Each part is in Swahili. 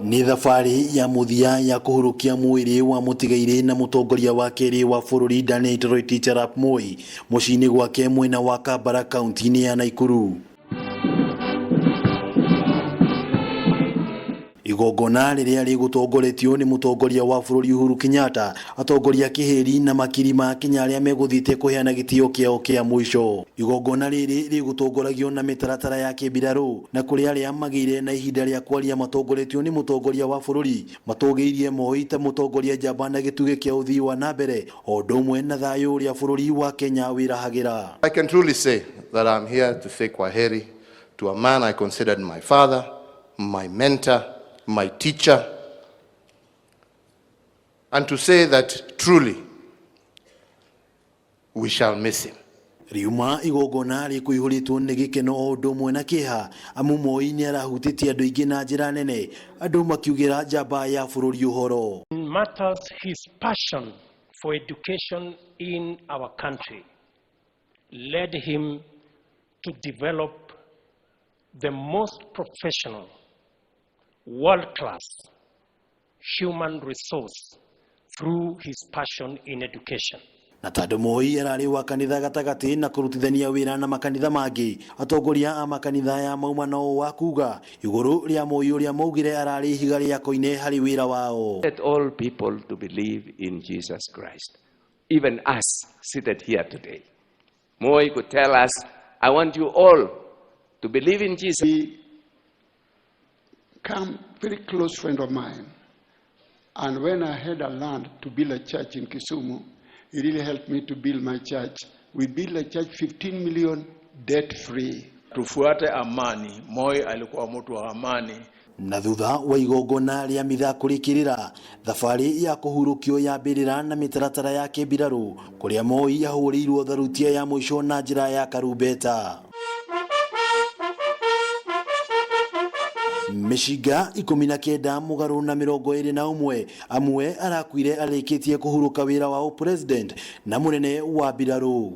Ni thabarĩ ya muthia ya kuhurukia mwĩrĩ wa mũtigairĩ na mũtongoria wa kerĩ wa bũrũri Daniel Toroitich arap Moi mũciĩ-inĩ gwake mwena wa Kabarak kaunti-inĩ ya Nakuru. Igongona rĩrĩa rĩgũtongoretio nĩ mũtongoria wa bũrũri Uhuru Kenyatta, atongoria kĩhĩri na makiri ma Kenya arĩa megũthiĩte kũheana gĩtĩo kĩao kĩa mũico. Igongona rĩrĩ rĩgũtongoragio na mĩtaratara ya kĩmbirarũ, na kũrĩ arĩa magĩire na ihinda rĩa kwaria matongoretio nĩ mũtongoria wa bũrũri matũgĩirie Moi ta mũtongoria njamba na gĩtugĩ kĩa ũthii wa nambere o ũndũ ũmwe na thayũ ũrĩa bũrũri wa Kenya wĩrahagĩra. I can truly say that I'm here to say kwaheri to a man I considered my father, my mentor, my teacher, and to say that truly we shall miss him. Riuma igongona rĩkũihũrĩtwo nĩ gĩkeno o ũndũ ũmwe na kĩeha, amu Moi nĩ arahutĩtie andũ aingĩ na njĩra nene, andũ makiugĩra njamba ya bũrũri ũhoro. Matters his passion for education in our country led him to develop the most professional, world-class human resource through his passion in education. Na tondũ Moi ararĩ wa kanitha gatagatĩ na kũrutithania wĩra na makanitha mangĩ, atongoria a makanitha ya maumano wa kuga igũrũ rĩa Moi ũrĩa maugire ararĩ ihiga rĩa koine harĩ wĩra wao. Let all people to believe in Jesus Christ, even us seated here today. Moi could tell us, I want you all to believe in Jesus. Come, very close friend of mine, and when I had a land to build a church in Kisumu, he really helped me to build my church. We built a church 15 million debt free. Tufuate amani. Moi alikuwa mtu wa amani. Na thutha wa igongona rĩa mitha kũrĩkĩrĩra, thabarĩ ya kũhurũkio yambĩrĩra na mĩtaratara ya kĩmbirarũ, kũrĩa Moi ahũrĩirwo tharutia ya mũico na njĩra ya karumbeta. Mishiga 19 mũgarũ na 21 amwe arakuire arĩkĩtie kũhurũka wĩra wa president na mũnene wa mbirarũ.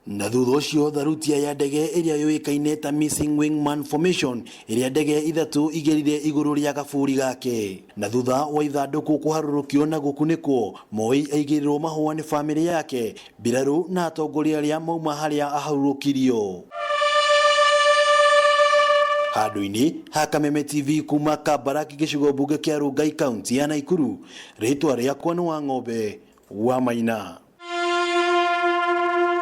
Na thutha ũcio tharutia ya ndege ĩrĩa yũĩkaine ta missing wingman formation ĩrĩa ndege ithatũ igerire igũrũ rĩa gabũri gake. Na thutha wa ithandũkũ kũharũrũkio na gũkunĩkwo, Moi aigĩrĩrwo mahũa nĩ bamĩrĩ yake, mbirarũ na atongoria arĩa mauma harĩa ahurukirio. Handũ-inĩ ha Kameme TV kuma Kabarak gĩcigo mbunge kĩa Gwake kaunti ya Nakuru, rĩtwa rĩakwa nĩ wa ng'ombe wa Maina.